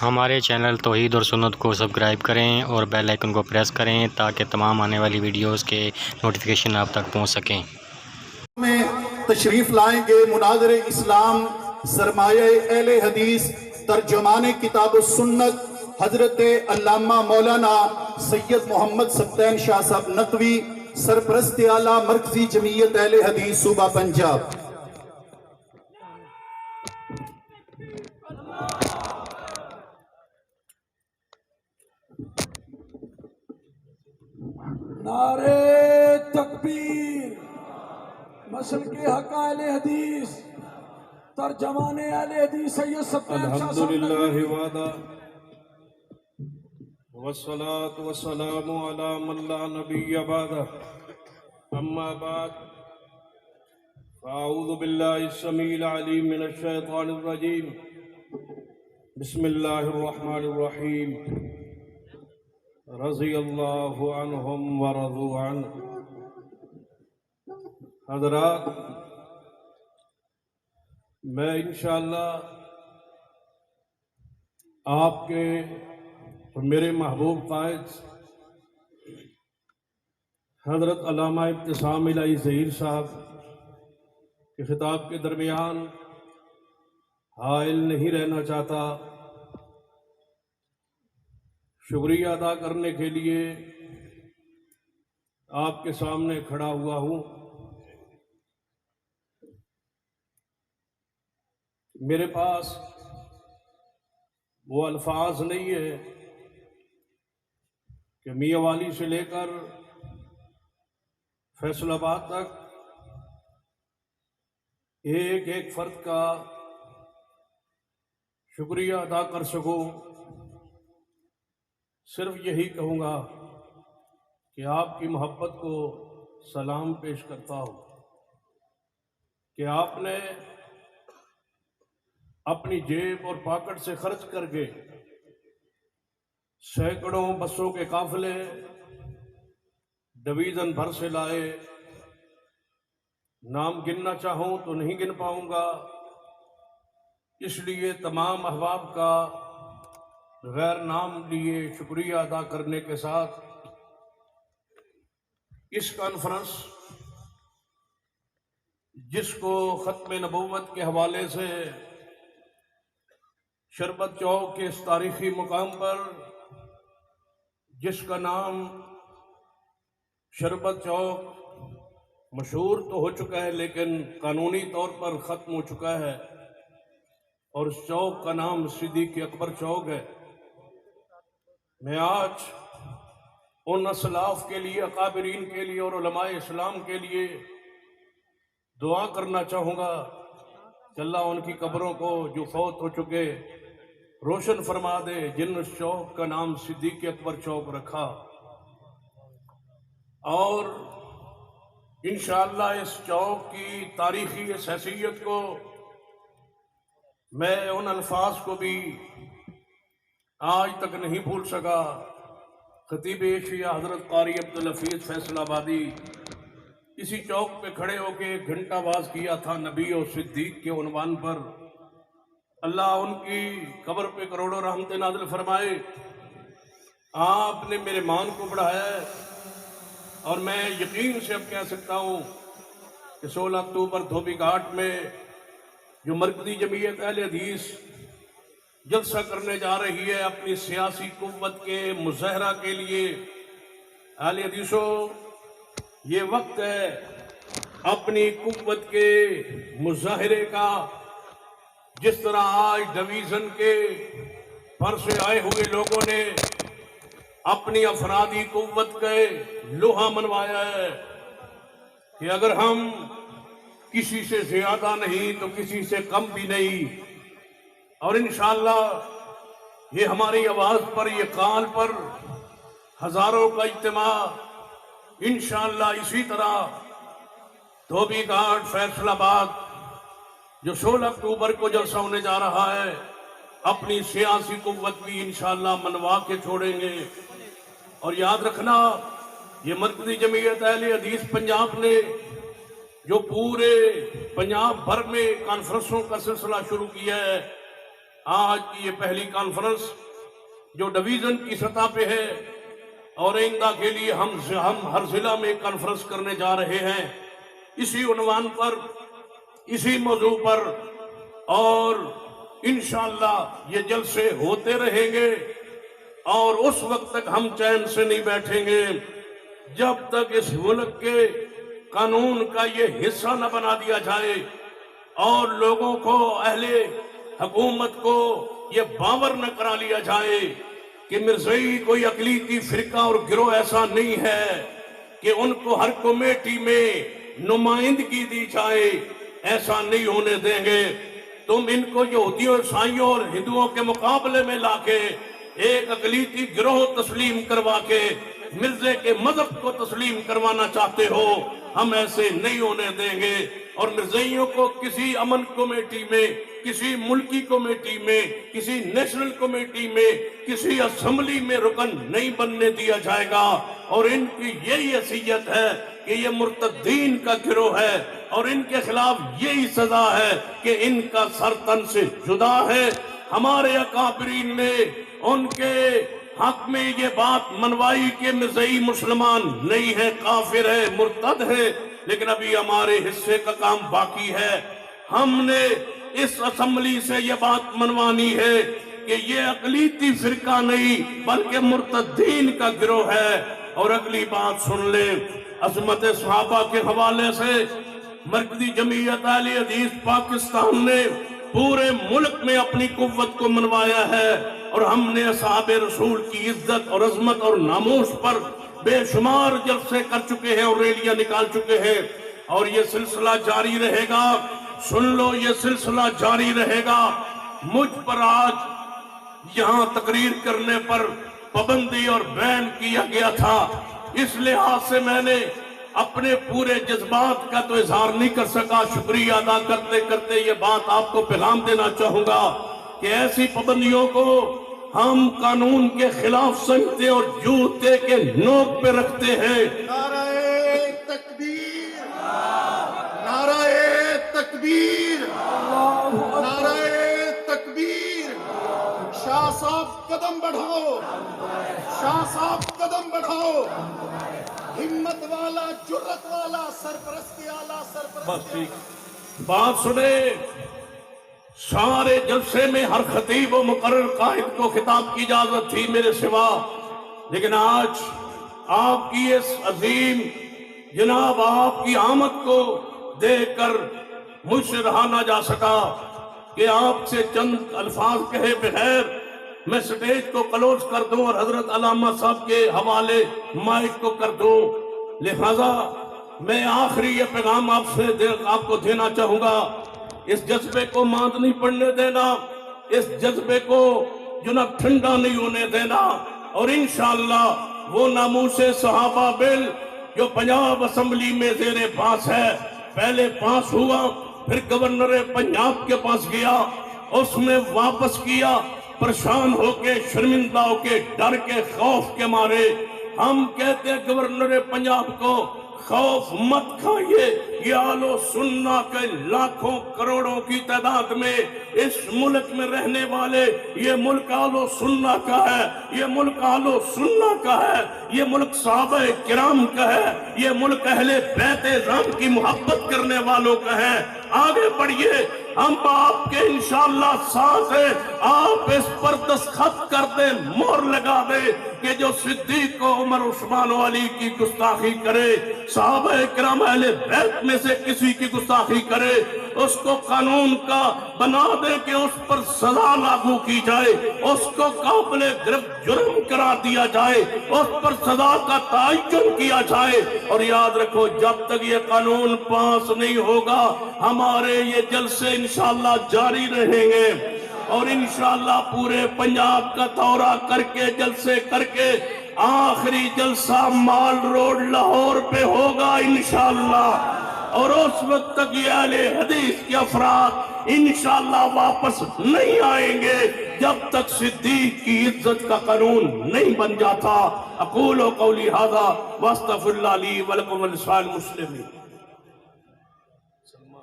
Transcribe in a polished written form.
ہمارے چینل توحید اور سنت کو سبسکرائب کریں اور بیل آئیکن کو پریس کریں تاکہ تمام آنے والی ویڈیوز کے نوٹیفیکیشن آپ تک پہنچ سکیں۔ میں تشریف لائیں گے مناظر اسلام سرمایہ اہل حدیث ترجمان کتاب السنت حضرت علامہ مولانا سید محمد سبطین شاہ صاحب نقوی سرپرست اعلیٰ مرکزی جمعیت اہل حدیث صوبہ پنجاب۔ نعرے تکبیر، مسلک حق اہل حدیث ترجمان اہل حدیث سید سبطین شاہ صاحب الحمدللہ وعدہ والصلاة والسلام على من لا نبی بعدہ اما بعد فاعوذ باللہ السمیع العلیم من الشیطان الرجیم بسم اللہ الرحمن الرحیم رضی اللہ عنہم ورضوا عنہ۔ حضرات، میں انشاءاللہ آپ کے اور میرے محبوب قائد حضرت علامہ ابتسام الہی ظہیر صاحب کے خطاب کے درمیان حائل نہیں رہنا چاہتا۔ شکریہ ادا کرنے کے لیے آپ کے سامنے کھڑا ہوا ہوں۔ میرے پاس وہ الفاظ نہیں ہے کہ میاں والی سے لے کر فیصل آباد تک ایک ایک فرد کا شکریہ ادا کر سکوں۔ صرف یہی کہوں گا کہ آپ کی محبت کو سلام پیش کرتا ہوں کہ آپ نے اپنی جیب اور پاکٹ سے خرچ کر کے سینکڑوں بسوں کے قافلے ڈویژن بھر سے لائے۔ نام گننا چاہوں تو نہیں گن پاؤں گا، اس لیے تمام احباب کا غیر نام لیے شکریہ ادا کرنے کے ساتھ اس کانفرنس جس کو ختم نبوت کے حوالے سے شربت چوک کے اس تاریخی مقام پر جس کا نام شربت چوک مشہور تو ہو چکا ہے لیکن قانونی طور پر ختم ہو چکا ہے، اور اس چوک کا نام صدیق اکبر چوک ہے۔ میں آج ان اسلاف کے لیے، اکابرین کے لیے اور علماء اسلام کے لیے دعا کرنا چاہوں گا کہ اللہ ان کی قبروں کو جو فوت ہو چکے روشن فرما دے، جن اس چوک کا نام صدیق اکبر چوک رکھا، اور انشاءاللہ اس چوک کی تاریخی اس حیثیت کو میں ان الفاظ کو بھی آج تک نہیں بھول سکا۔ خطیب ایشیا حضرت قاری عبدالحفیظ فیصل آبادی اسی چوک پہ کھڑے ہو کے ایک گھنٹہ باز کیا تھا نبی و صدیق کے عنوان پر۔ اللہ ان کی قبر پہ کروڑوں رحمت نازل فرمائے۔ آپ نے میرے مان کو بڑھایا ہے، اور میں یقین سے اب کہہ سکتا ہوں کہ 16 اکتوبر دھوبی گھاٹ میں جو مرکزی جمعیت اہل حدیث جلسہ کرنے جا رہی ہے اپنی سیاسی قوت کے مظاہرہ کے لیے، اہل حدیثو یہ وقت ہے اپنی قوت کے مظاہرے کا۔ جس طرح آج ڈویژن کے پر سے آئے ہوئے لوگوں نے اپنی افرادی قوت کے لوہا منوایا ہے کہ اگر ہم کسی سے زیادہ نہیں تو کسی سے کم بھی نہیں، اور انشاءاللہ یہ ہماری آواز پر، یہ کال پر ہزاروں کا اجتماع انشاءاللہ اسی طرح دھوبی گھاٹ فیصل آباد جو 16 اکتوبر کو جلسہ ہونے جا رہا ہے اپنی سیاسی قوت بھی انشاءاللہ منوا کے چھوڑیں گے۔ اور یاد رکھنا، یہ مرکزی جمعیت اہل حدیث پنجاب نے جو پورے پنجاب بھر میں کانفرنسوں کا سلسلہ شروع کیا ہے، آج کی یہ پہلی کانفرنس جو ڈویژن کی سطح پہ ہے اور آئندہ کے لیے ہم ہر ضلع میں کانفرنس کرنے جا رہے ہیں، اسی عنوان پر، اسی موضوع پر، اور انشاءاللہ یہ جلسے ہوتے رہیں گے اور اس وقت تک ہم چین سے نہیں بیٹھیں گے جب تک اس ملک کے قانون کا یہ حصہ نہ بنا دیا جائے اور لوگوں کو، اہل حکومت کو یہ باور نہ کرا لیا جائے کہ مرزائی کوئی اقلیتی فرقہ اور گروہ ایسا نہیں ہے کہ ان کو ہر کمیٹی میں نمائندگی دی جائے، ایسا نہیں ہونے دیں گے۔ تم ان کو یہودیوں، عیسائیوں اور ہندوؤں کے مقابلے میں لا کے ایک اقلیتی گروہ تسلیم کروا کے مرزے کے مذہب کو تسلیم کروانا چاہتے ہو، ہم ایسے نہیں ہونے دیں گے۔ اور مرزائیوں کو کسی امن کمیٹی میں، کسی ملکی کمیٹی میں، کسی نیشنل کمیٹی میں، کسی اسمبلی میں رکن نہیں بننے دیا جائے گا۔ اور ان کی یہی حیثیت ہے کہ یہ مرتدین کا گروہ ہے اور ان کے خلاف یہی سزا ہے کہ ان کا سر تن سے جدا ہے۔ ہمارے اکابرین نے ان کے حق میں یہ بات منوائی کہ مرزائی مسلمان نہیں ہے، کافر ہے، مرتد ہے، لیکن ابھی ہمارے حصے کا کام باقی ہے۔ ہم نے اس اسمبلی سے یہ بات منوانی ہے کہ یہ اقلیتی فرقہ نہیں بلکہ مرتدین کا گروہ ہے۔ اور اگلی بات سن لیں، عظمت صحابہ کے حوالے سے مرکزی جمعیت اہل حدیث پاکستان نے پورے ملک میں اپنی قوت کو منوایا ہے، اور ہم نے اصحاب رسول کی عزت اور عظمت اور ناموس پر بے شمار جلسے کر چکے ہیں اور ریلیاں نکال چکے ہیں، اور یہ سلسلہ جاری رہے گا۔ سن لو، یہ سلسلہ جاری رہے گا۔ مجھ پر آج یہاں تقریر کرنے پر پابندی اور بین کیا گیا تھا، اس لحاظ سے میں نے اپنے پورے جذبات کا تو اظہار نہیں کر سکا۔ شکریہ ادا کرتے کرتے یہ بات آپ کو پیغام دینا چاہوں گا کہ ایسی پابندیوں کو ہم قانون کے خلاف سمجھتے اور جوتے کے نوک پہ رکھتے ہیں۔ نعرہ تکبیر، نعرہ تکبیر، نعرہ تکبیر۔ شاہ صاحب قدم بڑھاؤ، شاہ صاحب قدم بڑھاؤ۔ ہمت والا، جرت والا، سرپرستی والا، بس سرپرستی۔ ٹھیک، بات سنے۔ سارے جلسے میں ہر خطیب و مقرر قائد کو خطاب کی اجازت تھی میرے سوا، لیکن آج آپ کی اس عظیم جناب آپ کی آمد کو دیکھ کر مجھ سے رہا نہ جا سکا کہ آپ سے چند الفاظ کہے بغیر میں سٹیج کو کلوز کر دوں اور حضرت علامہ صاحب کے حوالے مائک کو کر دوں۔ لہذا میں آخری یہ پیغام آپ کو دینا چاہوں گا، اس جذبے کو ماند نہیں پڑنے دینا، اس جذبے کو جناب ٹھنڈا نہیں ہونے دینا، اور انشاءاللہ وہ ناموس صحابہ بل جو پنجاب اسمبلی میں زیر پاس ہے، پہلے پاس ہوا، پھر گورنر پنجاب کے پاس گیا، اس میں واپس کیا، پریشان ہو کے، شرمندہ ہو کے، ڈر کے، خوف کے مارے۔ ہم کہتے ہیں گورنر پنجاب کو خوف مت کھائیے، یہ اہل سنہ کے لاکھوں کروڑوں کی تعداد میں اس ملک میں رہنے والے، یہ ملک اہل سنہ کا ہے، یہ ملک اہل سنہ کا ہے، یہ ملک صحابہ کرام کا ہے، یہ ملک اہل بیت اعظم کی محبت کرنے والوں کا ہے۔ آگے بڑھیے، ہم آپ کے انشاءاللہ ساتھ ہیں، آپ اس پر دستخط کر دیں، مہر لگا دیں کہ جو صدیق کو عمر عثمان و علی کی گستاخی کرے، صحابہ کرام اہل بیت میں سے کسی کی گستاخی کرے، اس کو قانون کا بنا دے کہ اس پر سزا لاگو کی جائے، اس کو قابل گرفت جرم قرار دیا جائے، اس پر سزا کا تعین کیا جائے۔ اور یاد رکھو، جب تک یہ قانون پاس نہیں ہوگا ہمارے یہ جلسے انشاءاللہ جاری رہیں گے، اور انشاءاللہ پورے پنجاب کا دورہ کر کے، جلسے کر کے، آخری جلسہ مال روڈ لاہور پہ ہوگا انشاءاللہ، اور اس وقت تک یہ اہل حدیث کے افراد انشاءاللہ واپس نہیں آئیں گے جب تک صدیق کی عزت کا قانون نہیں بن جاتا۔ اقول قولی ھذا واستغفر اللہ لی ولکم ولسائر المسلمین۔